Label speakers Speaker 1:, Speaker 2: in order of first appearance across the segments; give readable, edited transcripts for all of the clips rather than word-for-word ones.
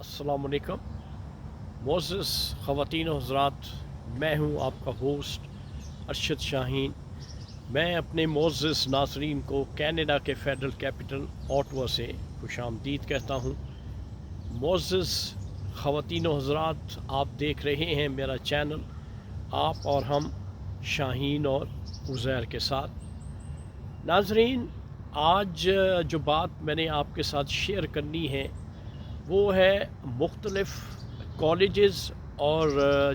Speaker 1: अस्सलाम वालेकुम। मोअज़्ज़ज़ ख़वातीन व हज़रात, मैं हूँ आपका होस्ट अरशद शाहीन। मैं अपने मोअज़्ज़ज़ नाज़रीन को कनाडा के फ़ेडरल कैपिटल ओटावा से खुशामदीद कहता हूँ। मोअज़्ज़ज़ ख़वातीन व हज़रात, आप देख रहे हैं मेरा चैनल आप और हम, शाहीन और उज़ैर के साथ। नाज़रीन, आज जो बात मैंने आपके साथ शेयर करनी है वो है मुख्तलिफ़ कॉलेजेस और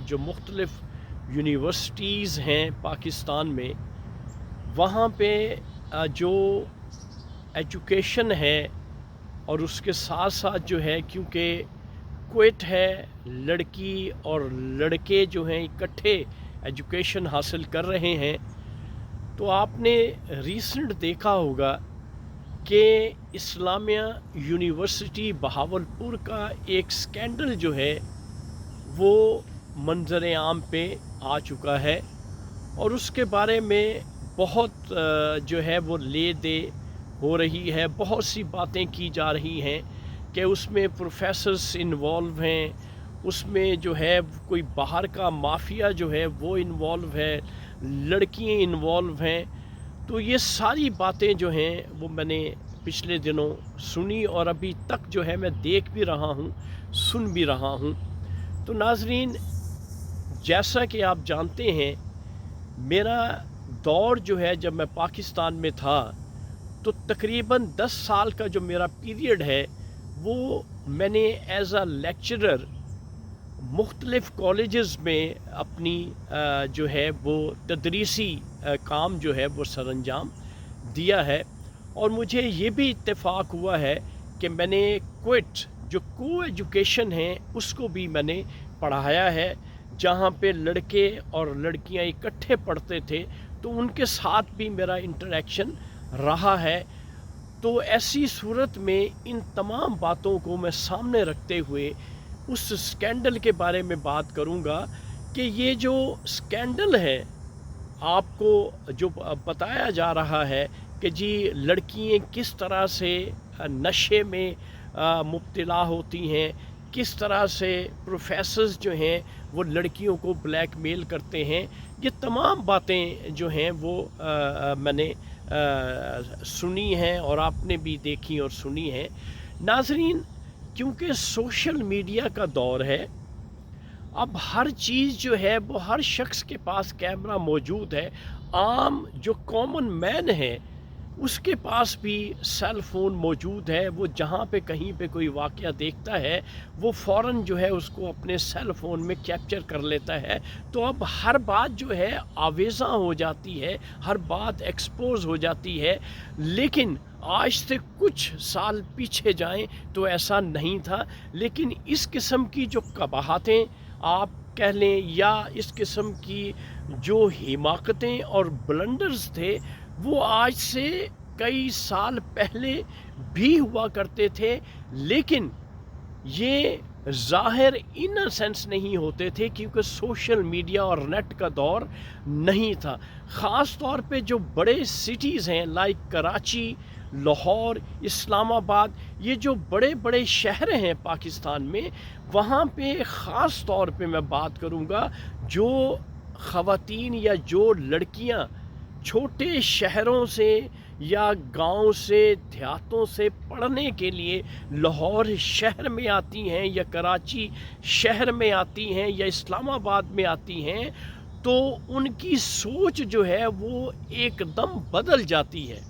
Speaker 1: जो मुख्तलिफ़ यूनिवर्सिटीज़ हैं पाकिस्तान में, वहाँ पे जो एजुकेशन है और उसके साथ साथ जो है, क्योंकि कुवैत है, लड़की और लड़के जो हैं इकट्ठे एजुकेशन हासिल कर रहे हैं। तो आपने रीसेंट देखा होगा कि इस्लामिया यूनिवर्सिटी बहावलपुर का एक स्कैंडल जो है वो मंज़र आम पे आ चुका है और उसके बारे में बहुत जो है वो ले दे हो रही है। बहुत सी बातें की जा रही हैं कि उसमें प्रोफेसर्स इन्वॉल्व हैं, उसमें जो है कोई बाहर का माफिया जो है वो इन्वॉल्व है, लड़कियां इन्वॉल्व हैं। तो ये सारी बातें जो हैं वो मैंने पिछले दिनों सुनी और अभी तक जो है मैं देख भी रहा हूँ, सुन भी रहा हूँ। तो नाज़रीन, जैसा कि आप जानते हैं, मेरा दौर जो है जब मैं पाकिस्तान में था, तो तकरीबन 10 साल का जो मेरा पीरियड है वो मैंने एज़ अ लेक्चरर मुख्तलिफ़ कॉलेजेस में अपनी जो है वो तदरीसी काम जो है वो सरअंजाम दिया है। और मुझे ये भी इत्तेफाक हुआ है कि मैंने कुवैत जो को एजुकेशन है उसको भी मैंने पढ़ाया है, जहाँ पे लड़के और लड़कियाँ इकट्ठे पढ़ते थे, तो उनके साथ भी मेरा इंटरेक्शन रहा है। तो ऐसी सूरत में इन तमाम बातों को मैं सामने रखते हुए उस स्कैंडल के बारे में बात करूंगा कि ये जो स्कैंडल है, आपको जो बताया जा रहा है कि जी लड़कियां किस तरह से नशे में मुब्तला होती हैं, किस तरह से प्रोफेसर्स जो हैं वो लड़कियों को ब्लैकमेल करते हैं, ये तमाम बातें जो हैं वो मैंने सुनी हैं और आपने भी देखी और सुनी हैं। नाज़रीन, क्योंकि सोशल मीडिया का दौर है, अब हर चीज़ जो है वो हर शख्स के पास कैमरा मौजूद है। आम जो कॉमन मैन है उसके पास भी सेल फ़ोन मौजूद है। वो जहाँ पे कहीं पे कोई वाक़या देखता है वो फ़ौरन जो है उसको अपने सेल फ़ोन में कैप्चर कर लेता है। तो अब हर बात जो है आवेज़ा हो जाती है, हर बात एक्सपोज़ हो जाती है। लेकिन आज से कुछ साल पीछे जाएं तो ऐसा नहीं था। लेकिन इस किस्म की जो कबाहतें आप कह लें या इस किस्म की जो हिमाकतें और ब्लंडर्स थे वो आज से कई साल पहले भी हुआ करते थे। लेकिन ये ज़ाहिर इन अ सेंस नहीं होते थे क्योंकि सोशल मीडिया और नेट का दौर नहीं था। ख़ास तौर पे जो बड़े सिटीज़ हैं लाइक कराची, लाहौर, इस्लामाबाद, ये जो बड़े बड़े शहर हैं पाकिस्तान में, वहाँ पे ख़ास तौर पे मैं बात करूँगा, जो ख़वातीन या जो लड़कियाँ छोटे शहरों से या गांव से, देहातों से पढ़ने के लिए लाहौर शहर में आती हैं या कराची शहर में आती हैं या इस्लामाबाद में आती हैं, तो उनकी सोच जो है वो एकदम बदल जाती है।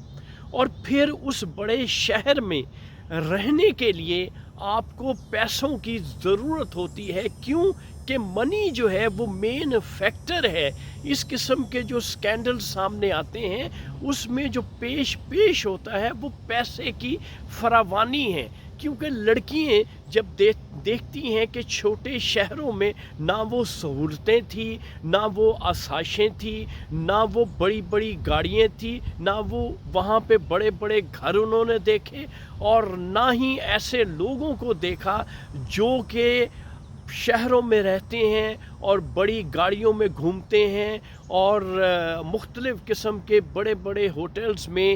Speaker 1: और फिर उस बड़े शहर में रहने के लिए आपको पैसों की ज़रूरत होती है। क्यों? कि मनी जो है वो मेन फैक्टर है। इस किस्म के जो स्कैंडल सामने आते हैं उसमें जो पेश होता है वो पैसे की फरावानी है। क्योंकि लड़कियां जब देखती हैं कि छोटे शहरों में ना वो सहूलतें थी, ना वो आसाइशें थी, ना वो बड़ी बड़ी गाड़ियाँ थी, ना वो वहाँ पे बड़े बड़े घर उन्होंने देखे, और ना ही ऐसे लोगों को देखा जो कि شہروں میں رہتے ہیں اور بڑی گاڑیوں میں گھومتے ہیں اور مختلف قسم کے بڑے بڑے ہوٹلز میں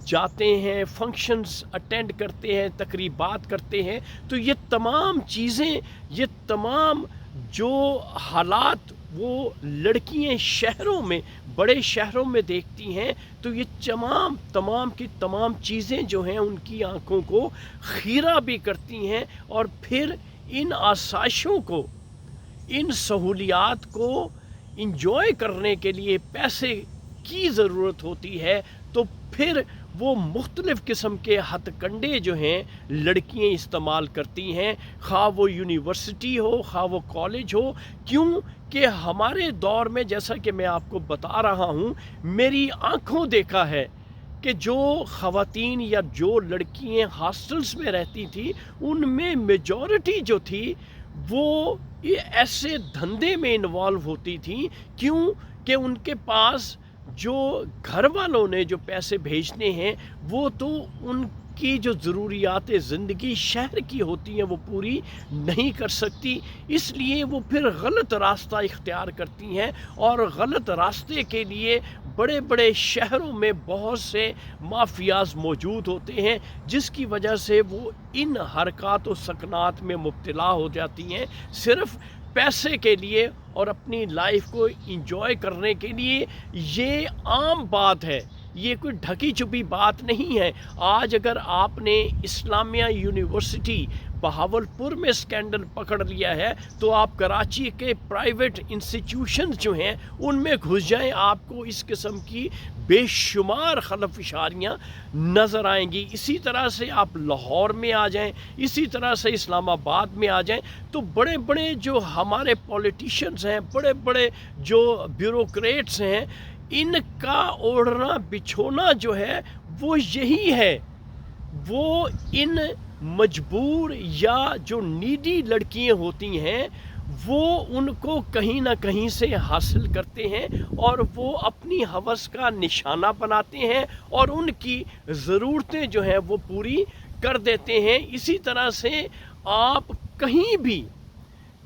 Speaker 1: جاتے ہیں، فنکشنز اٹینڈ کرتے ہیں، تقریبات کرتے ہیں، تو یہ تمام چیزیں، یہ تمام جو حالات وہ لڑکیاں شہروں میں، بڑے شہروں میں دیکھتی ہیں، تو یہ تمام کی تمام چیزیں جو ہیں ان کی آنکھوں کو خیرہ بھی کرتی ہیں، اور پھر ان آسائشوں کو، ان سہولیات کو انجوائے کرنے کے لیے پیسے کی ضرورت ہوتی ہے، تو پھر وہ مختلف قسم کے ہتھ کنڈے جو ہیں لڑکیاں استعمال کرتی ہیں، خواہ وہ یونیورسٹی ہو، خواہ وہ کالج ہو۔ کیوں کہ ہمارے دور میں، جیسا کہ میں آپ کو بتا رہا ہوں، میری آنکھوں دیکھا ہے کہ جو خواتین یا جو لڑکیاں ہاسٹلز میں رہتی تھیں، ان میں میجورٹی جو تھی وہ ایسے دھندے میں انوالو ہوتی تھیں۔ کیوں کہ ان کے پاس جو گھر والوں نے جو پیسے بھیجنے ہیں، وہ تو ان کی جو ضروریات زندگی شہر کی ہوتی ہیں وہ پوری نہیں کر سکتی، اس لیے وہ پھر غلط راستہ اختیار کرتی ہیں، اور غلط راستے کے لیے بڑے بڑے شہروں میں بہت سے مافیاز موجود ہوتے ہیں، جس کی وجہ سے وہ ان حرکات و سکنات میں مبتلا ہو جاتی ہیں، صرف پیسے کے لیے اور اپنی لائف کو انجوائے کرنے کے لیے۔ یہ عام بات ہے، یہ کوئی ڈھکی چھپی بات نہیں ہے۔ آج اگر آپ نے اسلامیہ یونیورسٹی بہاولپور میں اسکینڈل پکڑ لیا ہے، تو آپ کراچی کے پرائیویٹ انسٹیٹیوشنز جو ہیں ان میں گھس جائیں، آپ کو اس قسم کی بے شمار خلفشاریاں نظر آئیں گی۔ اسی طرح سے آپ لاہور میں آ جائیں، اسی طرح سے اسلام آباد میں آ جائیں، تو بڑے بڑے جو ہمارے پولیٹیشنز ہیں، بڑے بڑے جو بیوروکریٹس ہیں، ان کا اوڑھنا بچھونا جو ہے وہ یہی ہے۔ وہ ان مجبور یا جو نیڈی لڑکیاں ہوتی ہیں، وہ ان کو کہیں نہ کہیں سے حاصل کرتے ہیں، اور وہ اپنی ہوس کا نشانہ بناتے ہیں، اور ان کی ضرورتیں جو ہیں وہ پوری کر دیتے ہیں۔ اسی طرح سے آپ کہیں بھی،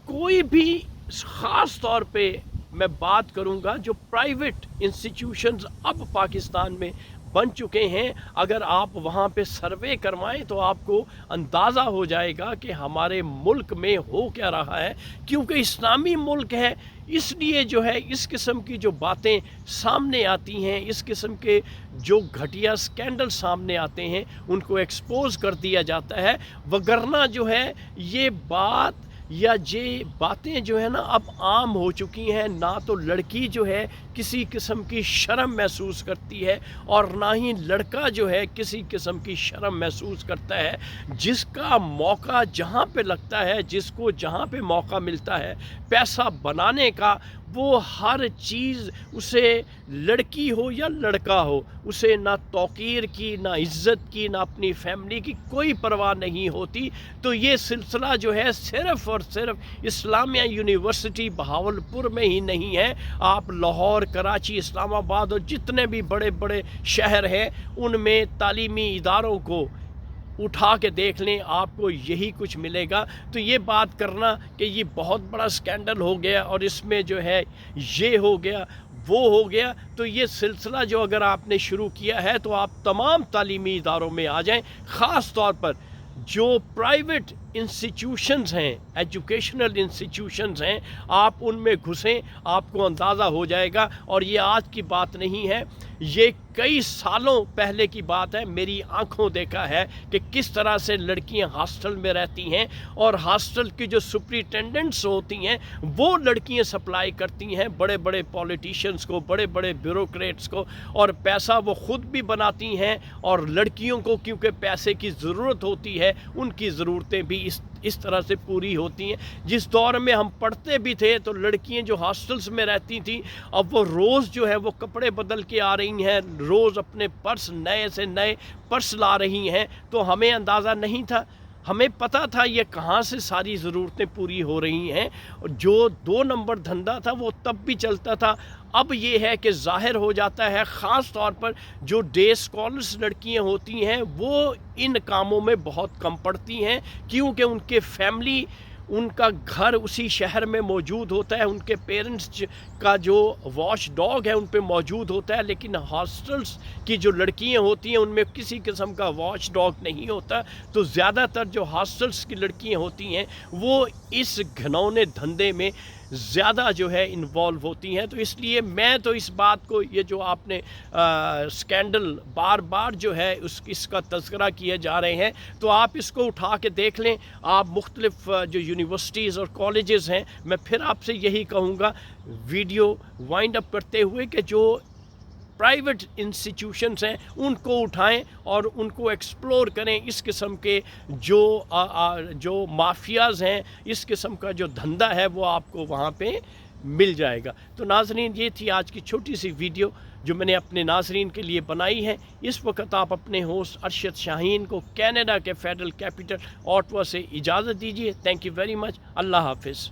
Speaker 1: کوئی بھی، خاص طور پہ میں بات کروں گا جو پرائیویٹ انسٹیٹیوشنز اب پاکستان میں بن چکے ہیں، اگر آپ وہاں پہ سروے کروائیں تو آپ کو اندازہ ہو جائے گا کہ ہمارے ملک میں ہو کیا رہا ہے۔ کیونکہ اسلامی ملک ہے، اس لیے جو ہے اس قسم کی جو باتیں سامنے آتی ہیں، اس قسم کے جو گھٹیا سکینڈل سامنے آتے ہیں، ان کو ایکسپوز کر دیا جاتا ہے، وگرنہ جو ہے یہ بات یا یہ باتیں جو ہے نا اب عام ہو چکی ہیں۔ نہ تو لڑکی جو ہے کسی قسم کی شرم محسوس کرتی ہے، اور نہ ہی لڑکا جو ہے کسی قسم کی شرم محسوس کرتا ہے۔ جس کا موقع جہاں پہ لگتا ہے، جس کو جہاں پہ موقع ملتا ہے پیسہ بنانے کا، وہ ہر چیز، اسے لڑکی ہو یا لڑکا ہو، اسے نہ توقیر کی، نہ عزت کی، نہ اپنی فیملی کی کوئی پرواہ نہیں ہوتی۔ تو یہ سلسلہ جو ہے صرف اور صرف اسلامیہ یونیورسٹی بہاولپور میں ہی نہیں ہے، آپ لاہور، کراچی، اسلام آباد اور جتنے بھی بڑے بڑے شہر ہیں ان میں تعلیمی اداروں کو اٹھا کے دیکھ لیں، آپ کو یہی کچھ ملے گا۔ تو یہ بات کرنا کہ یہ بہت بڑا سکینڈل ہو گیا اور اس میں جو ہے یہ ہو گیا، وہ ہو گیا، تو یہ سلسلہ جو اگر آپ نے شروع کیا ہے تو آپ تمام تعلیمی اداروں میں آ جائیں، خاص طور پر جو پرائیویٹ انسٹیٹیوشنز ہیں، ایجوکیشنل انسٹیٹیوشنز ہیں، آپ ان میں گھسیں، آپ کو اندازہ ہو جائے گا۔ اور یہ آج کی بات نہیں ہے، یہ کئی سالوں پہلے کی بات ہے۔ میری آنکھوں دیکھا ہے کہ کس طرح سے لڑکیاں ہاسٹل میں رہتی ہیں، اور ہاسٹل کی جو سپرنٹینڈنٹس ہوتی ہیں وہ لڑکیاں سپلائی کرتی ہیں بڑے بڑے پولیٹیشنز کو، بڑے بڑے بیوروکریٹس کو، اور پیسہ وہ خود بھی بناتی ہیں، اور لڑکیوں کو کیونکہ پیسے کی ضرورت ہوتی ہے، ان کی ضرورتیں بھی اس طرح سے پوری ہوتی ہیں۔ جس دور میں ہم پڑھتے بھی تھے تو لڑکیاں جو ہاسٹلز میں رہتی تھیں، اب وہ روز جو ہے وہ کپڑے بدل کے آ رہی ہیں، روز اپنے پرس، نئے سے نئے پرس لا رہی ہیں، تو ہمیں اندازہ نہیں تھا، ہمیں پتہ تھا یہ کہاں سے ساری ضرورتیں پوری ہو رہی ہیں۔ جو 2 نمبر دھندا تھا وہ تب بھی چلتا تھا، اب یہ ہے کہ ظاہر ہو جاتا ہے، خاص طور پر جو ڈے اسکالرس لڑکیاں ہوتی ہیں وہ ان کاموں میں بہت کم پڑتی ہیں، کیونکہ ان کے فیملی उनका घर उसी शहर में मौजूद होता है, उनके पेरेंट्स का जो वॉच डॉग है उन पे मौजूद होता है, लेकिन हॉस्टल्स की जो लड़कियां होती हैं उनमें किसी किस्म का वॉच डॉग नहीं होता। तो ज़्यादातर जो हॉस्टल्स की लड़कियां होती हैं वो इस घिनौने धंधे में ज़्यादा जो है इन्वॉल्व होती हैं। तो इसलिए मैं तो इस बात को, ये जो आपने स्कैंडल बार बार जो है इसका तज़किरा किए जा रहे हैं, तो आप इसको उठा के देख लें। आप मुख्तलिफ जो यूनिवर्सिटीज़ और कॉलेजेस हैं, मैं फिर आपसे यही कहूँगा, वीडियो वाइंड अप करते हुए कि जो प्राइवेट इंस्टीट्यूशंस हैं उनको उठाएं और उनको एक्सप्लोर करें। इस किस्म के जो माफियाज़ हैं, इस किस्म का जो धंधा है वो आपको वहाँ पे मिल जाएगा। तो नाज़रीन, ये थी आज की छोटी सी वीडियो जो मैंने अपने नाज़रीन के लिए बनाई है। इस वक्त आप अपने होस्ट अरशद शाहीन को कनाडा के फेडरल कैपिटल ऑटवा से इजाज़त दीजिए। Thank you very much. अल्लाह हाफिज़।